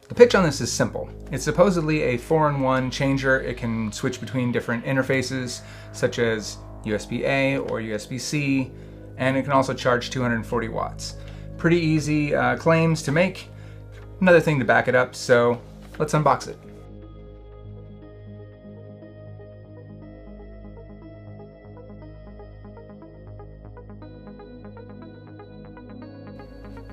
The pitch on this is simple. It's supposedly a 4-in-1 changer. It can switch between different interfaces, such as USB-A or USB-C, and it can also charge 240 watts. Pretty easy claims to make. Another thing to back it up, so let's unbox it.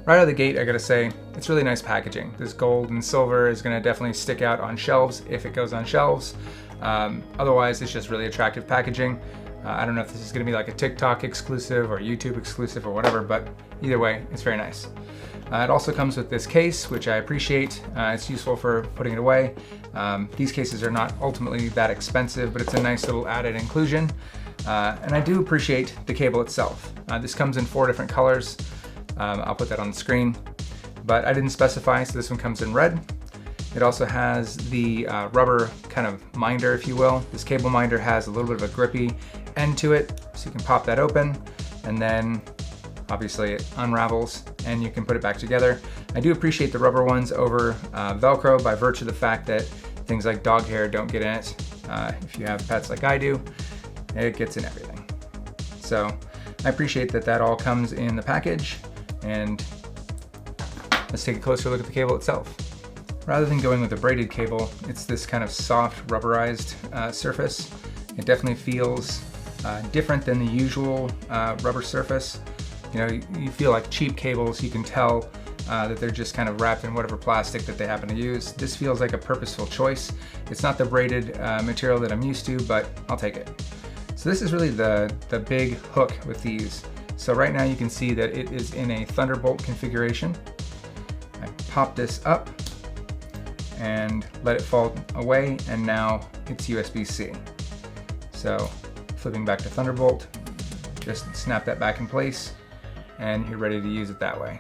Right out of the gate, I gotta say, it's really nice packaging. This gold and silver is gonna definitely stick out on shelves if it goes on shelves. Otherwise, it's just really attractive packaging. I don't know if this is gonna be like a TikTok exclusive or YouTube exclusive or whatever, but either way, it's very nice. It also comes with this case, which I appreciate. It's useful for putting it away. These cases are not ultimately that expensive, but it's a nice little added inclusion. And I do appreciate the cable itself. This comes in 4 different colors. I'll put that on the screen, but I didn't specify, so this one comes in red. It also has the rubber kind of minder, if you will. This cable minder has a little bit of a grippy end to it, so you can pop that open, and then obviously it unravels and you can put it back together. I do appreciate the rubber ones over Velcro by virtue of the fact that things like dog hair don't get in it. If you have pets like I do, it gets in everything. So I appreciate that that all comes in the package. And let's take a closer look at the cable itself. Rather than going with a braided cable, it's this kind of soft rubberized surface. It definitely feels different than the usual rubber surface. You know, you feel like cheap cables, you can tell that they're just kind of wrapped in whatever plastic that they happen to use. This feels like a purposeful choice. It's not the braided material that I'm used to, but I'll take it. So this is really the big hook with these. So right now you can see that it is in a Thunderbolt configuration. I pop this up and let it fall away, and now it's USB-C. So flipping back to Thunderbolt, just snap that back in place and you're ready to use it that way.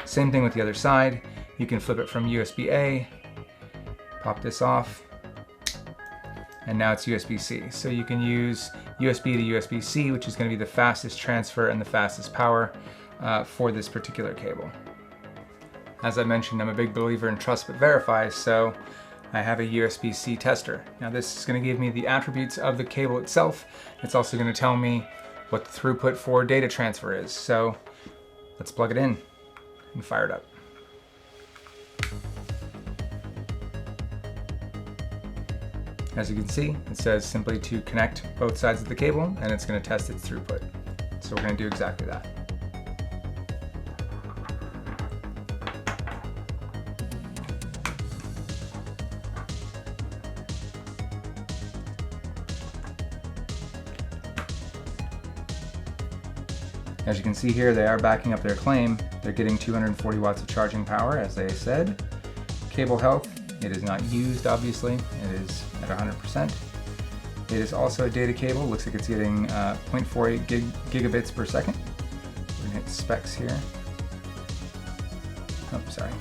Same thing with the other side. You can flip it from USB-A, pop this off, and now it's USB-C. So you can use USB to USB-C, which is going to be the fastest transfer and the fastest power for this particular cable. As I mentioned, I'm a big believer in trust but verify, so I have a USB-C tester. Now this is going to give me the attributes of the cable itself. It's also going to tell me what the throughput for data transfer is. So let's plug it in and fire it up. As you can see, it says simply to connect both sides of the cable, and it's going to test its throughput. So we're going to do exactly that. As you can see here, they are backing up their claim. They're getting 240 watts of charging power, as they said. Cable health, it is not used, obviously. It is at 100%. It is also a data cable. Looks like it's getting 0.48 gigabits per second. We're gonna hit specs here. Oh, sorry.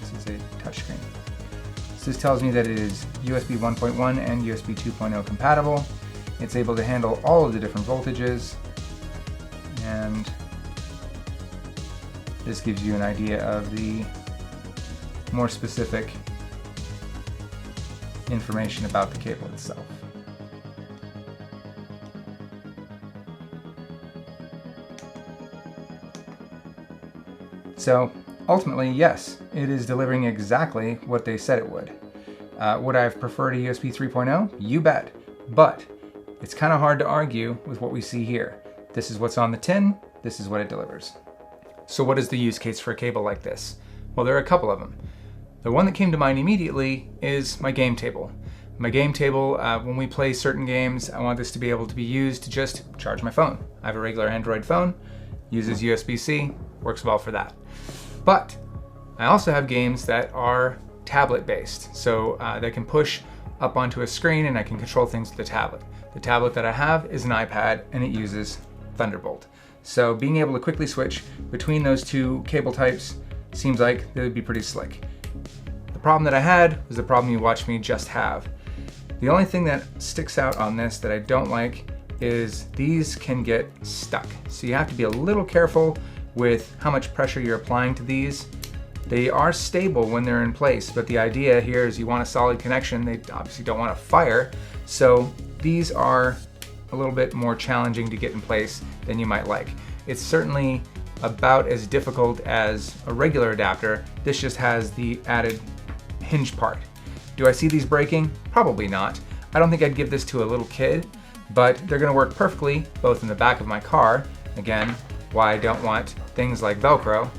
This is a touchscreen. So this tells me that it is USB 1.1 and USB 2.0 compatible. It's able to handle all of the different voltages. And this gives you an idea of the more specific information about the cable itself. So ultimately, yes, it is delivering exactly what they said it would. Would I have preferred a USB 3.0? You bet. But it's kind of hard to argue with what we see here. This is what's on the tin, this is what it delivers. So what is the use case for a cable like this? Well, there are a couple of them. The one that came to mind immediately is my game table. My game table, when we play certain games, I want this to be able to be used to just charge my phone. I have a regular Android phone, uses USB-C, works well for that. But I also have games that are tablet-based, so they can push up onto a screen and I can control things with the tablet. The tablet that I have is an iPad and it uses Thunderbolt. So being able to quickly switch between those two cable types seems like it would be pretty slick. The problem that I had was the problem you watched me just have. The only thing that sticks out on this that I don't like is these can get stuck. So you have to be a little careful with how much pressure you're applying to these. They are stable when they're in place, but the idea here is you want a solid connection. They obviously don't want to fire, so these are a little bit more challenging to get in place than you might like. It's certainly about as difficult as a regular adapter. This just has the added hinge part. Do I see these breaking? Probably not. I don't think I'd give this to a little kid, but they're gonna work perfectly both in the back of my car, again, why I don't want things like Velcro,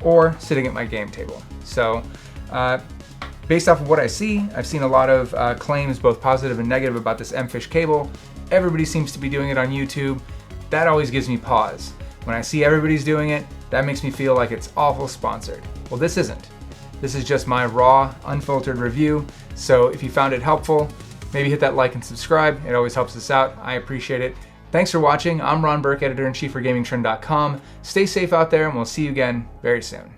or sitting at my game table. So based off of what I see, I've seen a lot of claims, both positive and negative, about this MFish cable. Everybody seems to be doing it on YouTube. That always gives me pause. When I see everybody's doing it, that makes me feel like it's awful sponsored. Well, this isn't. This is just my raw, unfiltered review. So if you found it helpful, maybe hit that like and subscribe. It always helps us out. I appreciate it. Thanks for watching. I'm Ron Burke, editor-in-chief for Gamingtrend.com. Stay safe out there, and we'll see you again very soon.